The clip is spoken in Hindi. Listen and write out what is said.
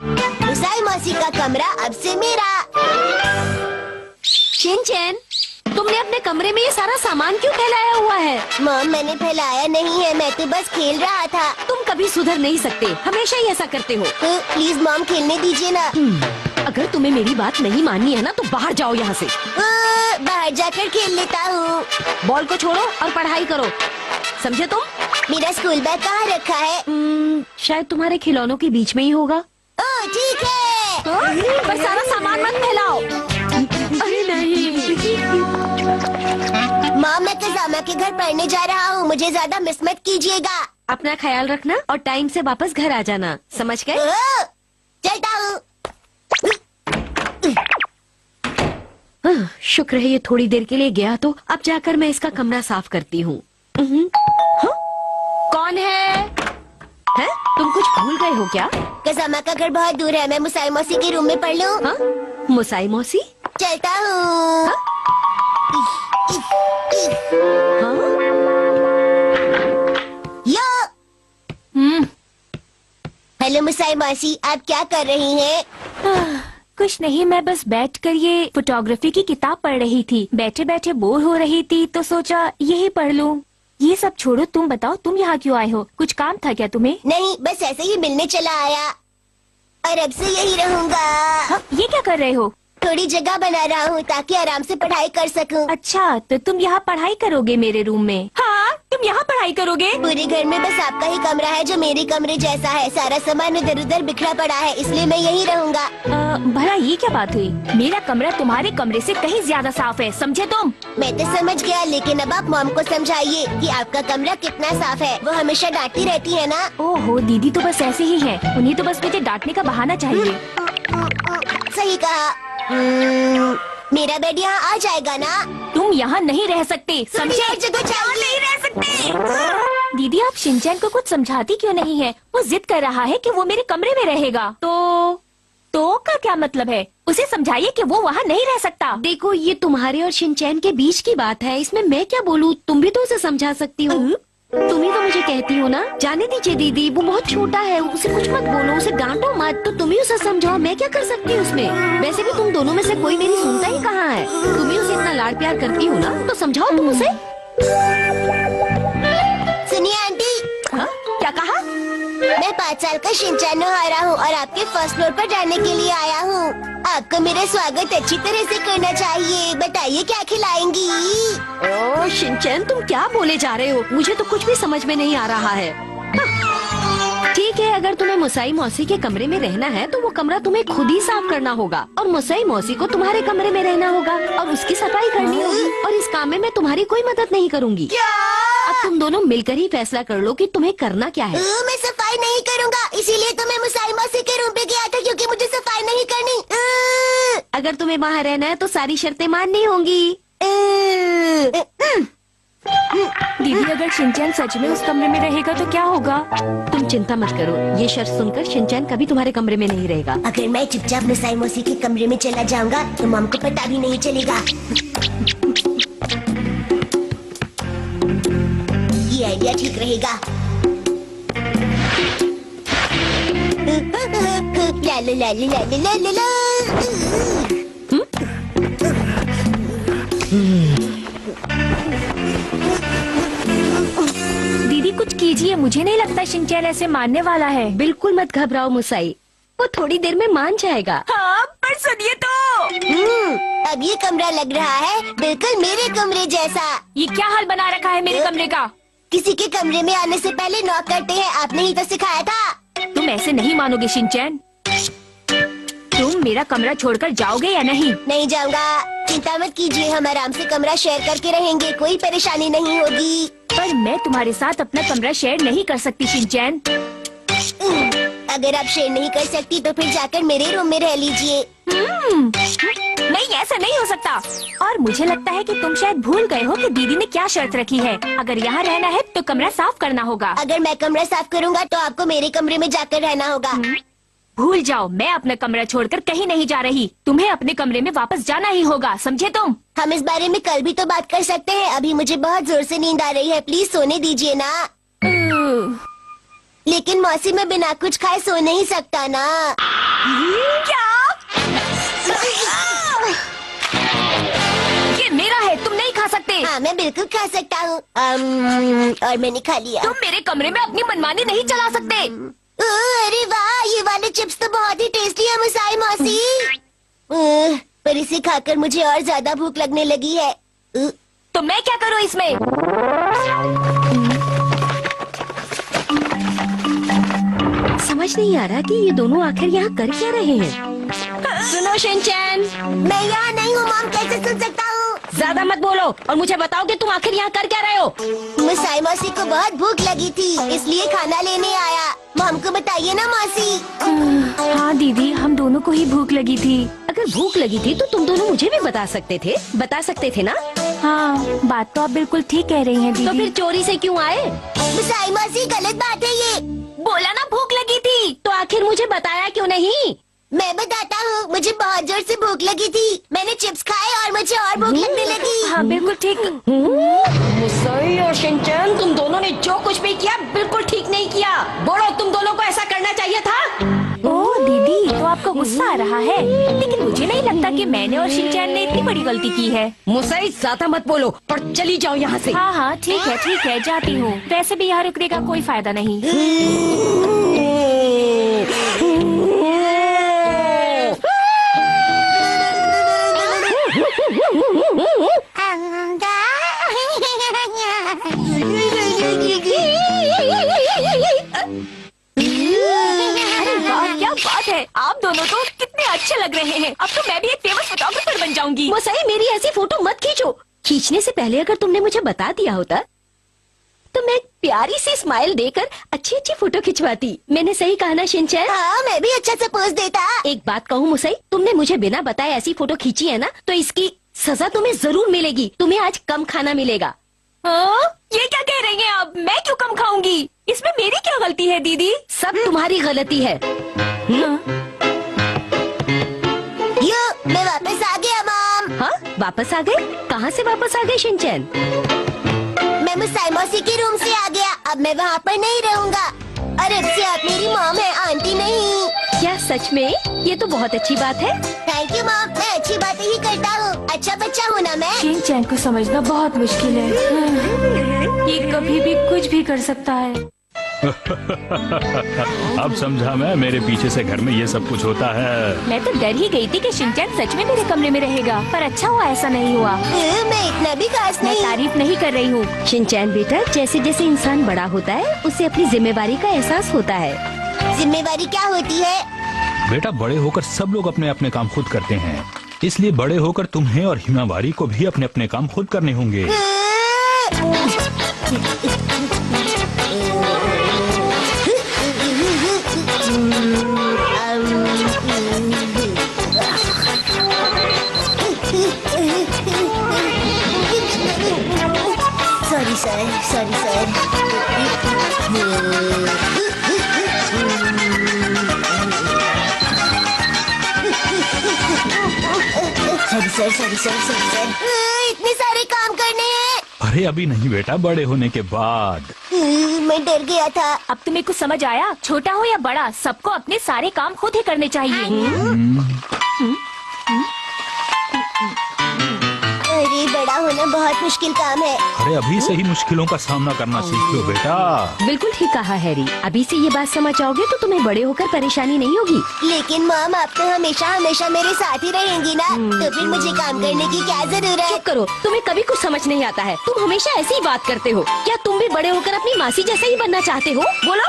मुसाई मौसी का कमरा अब से मेरा। शिनचैन, तुमने अपने कमरे में ये सारा सामान क्यों फैलाया हुआ है? मॉम, मैंने फैलाया नहीं है, मैं तो बस खेल रहा था। तुम कभी सुधर नहीं सकते, हमेशा ही ऐसा करते हो। प्लीज मॉम, खेलने दीजिए ना। अगर तुम्हें मेरी बात नहीं माननी है ना तो बाहर जाओ यहाँ से। बाहर जाकर खेल लेता हूँ। बॉल को छोड़ो और पढ़ाई करो, समझे तुम? मेरा स्कूल बैग कहाँ रखा है? शायद तुम्हारे खिलौनों के बीच में ही होगा। ओह ठीक है। पर सारा सामान मत फैलाओ। अरे नहीं। मॉम, मैं कज़ामा के घर पढ़ने जा रहा हूँ, मुझे ज्यादा मिस मत कीजिएगा। अपना ख्याल रखना और टाइम से वापस घर आ जाना, समझ गए? चलता हूँ। शुक्र है ये थोड़ी देर के लिए गया, तो अब जाकर मैं इसका कमरा साफ करती हूँ। कौन है? तुम कुछ भूल गए हो क्या? कज़ामा का घर बहुत दूर है, मैं मुसाई मौसी के रूम में पढ़ लूँ? हाँ? मुसाई मौसी? चलता हूँ। यो। हेलो मुसाई मौसी, आप क्या कर रही हैं? कुछ नहीं, मैं बस बैठकर ये फोटोग्राफी की किताब पढ़ रही थी। बैठे बैठे बोर हो रही थी तो सोचा यही पढ़ लूं। ये सब छोड़ो, तुम बताओ तुम यहाँ क्यों आए हो? कुछ काम था क्या तुम्हें? नहीं, बस ऐसे ही मिलने चला आया और अब से यही रहूँगा। हाँ, ये क्या कर रहे हो? थोड़ी जगह बना रहा हूँ ताकि आराम से पढ़ाई कर सकूं। अच्छा, तो तुम यहाँ पढ़ाई करोगे मेरे रूम में? हाँ, तुम यहाँ पढ़ाई करोगे? पूरे घर में बस आपका ही कमरा है जो मेरे कमरे जैसा है। सारा सामान इधर उधर बिखरा पड़ा है, इसलिए मैं यहीं रहूँगा। भला ये क्या बात हुई? मेरा कमरा तुम्हारे कमरे से कहीं ज्यादा साफ है, समझे तुम? मैं तो समझ गया, लेकिन अब आप मॉम को समझाइए कि आपका कमरा कितना साफ है। वो हमेशा डांटती रहती है ना। ओहो, दीदी तो बस ऐसे ही है, उन्हें तो बस मुझे डांटने का बहाना चाहिए। सही कहा। मेरा बेड यहाँ आ जाएगा ना? तुम यहाँ नहीं रह सकते, समझे? और जगह चाहिए। नहीं रह सकते। दीदी, आप शिनचैन को कुछ समझाती क्यों नहीं है? वो जिद कर रहा है कि वो मेरे कमरे में रहेगा। तो का क्या मतलब है? उसे समझाइए कि वो वहाँ नहीं रह सकता। देखो, ये तुम्हारे और शिनचैन के बीच की बात है, इसमें मैं क्या बोलूँ? तुम भी तो उसे समझा सकती हो। तुम ही तो मुझे कहती हो ना। जाने दीजिए दीदी, वो बहुत छोटा है, उसे कुछ मत बोलो, उसे डांटो मत। तो तुम ही उसे समझाओ, मैं क्या कर सकती हूँ उसमें? वैसे भी तुम दोनों में से कोई मेरी सुनता ही कहाँ है। तुम ही उसे इतना लाड प्यार करती हो ना, तो समझाओ तुम उसे। सुनिए आंटी। हाँ? क्या कहा? मैं 5 साल का शिनचैन हारा हूँ और आपके फर्स्ट फ्लोर पर जाने के लिए आया हूँ। आपको मेरा स्वागत अच्छी तरह से करना चाहिए। बताइए क्या खिलाएंगी? ओह शिनचैन, तुम क्या बोले जा रहे हो? मुझे तो कुछ भी समझ में नहीं आ रहा है। हाँ। ठीक है, अगर तुम्हें मुसाई मौसी के कमरे में रहना है तो वो कमरा तुम्हें खुद ही साफ करना होगा और मुसाई मौसी को तुम्हारे कमरे में रहना होगा और उसकी सफाई करनी होगी। और इस काम में मैं तुम्हारी कोई मदद नहीं करूँगी। अब तुम दोनों मिलकर ही फैसला कर लो कि तुम्हें करना क्या है। मैं सफाई नहीं करूँगा, इसीलिए तो मैं मुसाई मौसी के रूम पे गया था, क्योंकि मुझे सफाई नहीं करनी। अगर तुम्हें वहाँ रहना है तो सारी शर्तें माननी होंगी। दीदी, अगर शिनचैन सच में उस कमरे में रहेगा तो क्या होगा? तुम चिंता मत करो, ये शर्त सुनकर शिनचैन कभी तुम्हारे कमरे में नहीं रहेगा। अगर मैं चुपचाप मुसाई मौसी के कमरे में चला जाऊंगा तो मॉम को पता भी नहीं चलेगा। ये आइडिया ठीक रहेगा। ला ला ला ला ला ला ला। दीदी, कुछ कीजिए, मुझे नहीं लगता शिनचैन ऐसे मानने वाला है। बिल्कुल मत घबराओ मुसाई, वो थोड़ी देर में मान जाएगा। हाँ, पर सुनिए तो। अब ये कमरा लग रहा है बिल्कुल मेरे कमरे जैसा। ये क्या हाल बना रखा है मेरे कमरे का? किसी के कमरे में आने से पहले नॉक करते हैं, आपने ही तो सिखाया था। तुम ऐसे नहीं मानोगे शिनचैन। तुम मेरा कमरा छोड़कर जाओगे या नहीं? नहीं जाऊंगा, चिंता मत कीजिए, हम आराम से कमरा शेयर करके रहेंगे, कोई परेशानी नहीं होगी। पर मैं तुम्हारे साथ अपना कमरा शेयर नहीं कर सकती शिनचैन। अगर आप शेयर नहीं कर सकती तो फिर जाकर मेरे रूम में रह लीजिए। नहीं, ऐसा नहीं हो सकता। और मुझे लगता है कि तुम शायद भूल गए हो कि दीदी ने क्या शर्त रखी है। अगर यहाँ रहना है तो कमरा साफ करना होगा। अगर मैं कमरा साफ करूँगा तो आपको मेरे कमरे में जाकर रहना होगा। भूल जाओ, मैं अपना कमरा छोड़कर कहीं नहीं जा रही। तुम्हें अपने कमरे में वापस जाना ही होगा, समझे तुम? हम इस बारे में कल भी तो बात कर सकते हैं। अभी मुझे बहुत जोर से नींद आ रही है, प्लीज सोने दीजिए ना। हम्म। लेकिन मौसी, मैं बिना कुछ खाए सो नहीं सकता ना। क्या? ये मेरा है, तुम नहीं खा सकते। हाँ मैं बिल्कुल खा सकता हूँ। और मैंने खा लिया। तुम मेरे कमरे में अपनी मनमानी नहीं चला सकते। अरे वाह, ये वाले चिप्स तो बहुत ही टेस्टी है मुसाई मौसी। पर इसे खाकर मुझे और ज्यादा भूख लगने लगी है। तो मैं क्या करूँ इसमें? समझ नहीं आ रहा कि ये दोनों आखिर यहाँ कर क्या रहे हैं। सुनो शिनचैन, मैं यहाँ नहीं हूँ मॉम, कैसे सुन सकता हूँ? ज्यादा मत बोलो और मुझे बताओ कि तुम आखिर यहाँ कर क्या रहे हो। मुसाई मौसी को बहुत भूख लगी थी, इसलिए खाना लेने आया। मॉम को बताइए ना मौसी। हाँ दीदी, हम दोनों को ही भूख लगी थी। अगर भूख लगी थी तो तुम दोनों मुझे भी बता सकते थे ना। हाँ, बात तो आप बिल्कुल ठीक कह रही हैं तो दीदी। फिर चोरी से क्यों आए? मुसाई मौसी गलत बात है ये। बोला ना भूख लगी थी। तो आखिर मुझे बताया क्यों नहीं? मैं बताता हूँ, मुझे बहुत जोर से भूख लगी थी। मैंने चिप्स खाए और मुझे और भूख लगने लगी। हाँ बिल्कुल ठीक। मुसाई और शिनचैन, तुम दोनों ने जो कुछ भी किया बिल्कुल ठीक नहीं किया। बोलो, तुम दोनों को ऐसा करना चाहिए था। ओह दीदी, तो आपको गुस्सा आ रहा है, लेकिन मुझे नहीं लगता कि मैंने और शिनचैन ने इतनी बड़ी गलती की है। मुसाई ज्यादा मत बोलो और चली जाओ यहाँ से। हाँ हाँ ठीक है, जाती हूँ। वैसे भी यहाँ रुकने का कोई फायदा नहीं। अरे वाह, क्या बात है, आप दोनों तो कितने अच्छे लग रहे हैं। अब तो मैं भी एक फेमस फोटोग्राफर बन जाऊंगी। मुसाई, मेरी ऐसी फोटो मत खींचो। खींचने से पहले अगर तुमने मुझे बता दिया होता तो मैं प्यारी सी स्माइल देकर अच्छी अच्छी फोटो खिंचवाती। मैंने सही कहा ना शिनचैन? हाँ मैं भी अच्छा सा पोज देता। एक बात कहूँ मुसाई, तुमने मुझे बिना बताए ऐसी फोटो खींची है ना, तो इसकी सजा तुम्हें जरूर मिलेगी। तुम्हें आज कम खाना मिलेगा। हाँ? ये क्या कह रही हैं आप? मैं क्यों कम खाऊंगी? इसमें मेरी क्या गलती है दीदी? सब तुम्हारी गलती है। यो, मैं वापस आ गया मॉम। हाँ, वापस आ गए? कहाँ से वापस आ गए शिनचैन? मैं मुसाई मौसी के रूम से आ गया। अब मैं वहाँ पर नहीं रहूँगा और अब से आप मेरी मॉम है, आंटी नहीं। क्या सच में? ये तो बहुत अच्छी बात है। थैंक यू मॉम, मैं अच्छी बातें ही करता हूँ। अच्छा बच्चा हूँ ना मैं। शिनचैन को समझना बहुत मुश्किल है। ये कभी भी कुछ भी कर सकता है। अब समझा मैं, मेरे पीछे से घर में ये सब कुछ होता है। मैं तो डर ही गई थी कि शिनचैन सच में मेरे कमरे में रहेगा, पर अच्छा हुआ ऐसा नहीं हुआ। मैं इतना भी खास मैं नहीं। तारीफ नहीं कर रही हूँ। शिनचैन बेटा, जैसे जैसे इंसान बड़ा होता है उसे अपनी जिम्मेवारी का एहसास होता है। जिम्मेवारी क्या होती है? बेटा, बड़े होकर सब लोग अपने अपने काम खुद करते हैं, इसलिए बड़े होकर तुम्हें और हिमावारी को भी अपने अपने काम खुद करने होंगे। Sorry sir. सॉरी। इतने सारे काम करने हैं। अरे अभी नहीं बेटा, बड़े होने के बाद। मैं डर गया था। अब तुम्हें कुछ समझ आया? छोटा हो या बड़ा, सबको अपने सारे काम खुद ही करने चाहिए। अरे बड़ा होना बहुत मुश्किल काम है। अरे अभी से ही मुश्किलों का सामना करना सीख लो बेटा। बिल्कुल ठीक कहा हैरी। अभी से ये बात समझ आओगे तो तुम्हें बड़े होकर परेशानी नहीं होगी। लेकिन मॉम, आप तो हमेशा मेरे साथ ही रहेंगी ना, तो फिर मुझे काम करने की क्या जरूरत? चुप करो, तुम्हें कभी कुछ समझ नहीं आता है। तुम हमेशा ऐसी ही बात करते हो। क्या तुम भी बड़े होकर अपनी मासी जैसा ही बनना चाहते हो? बोलो।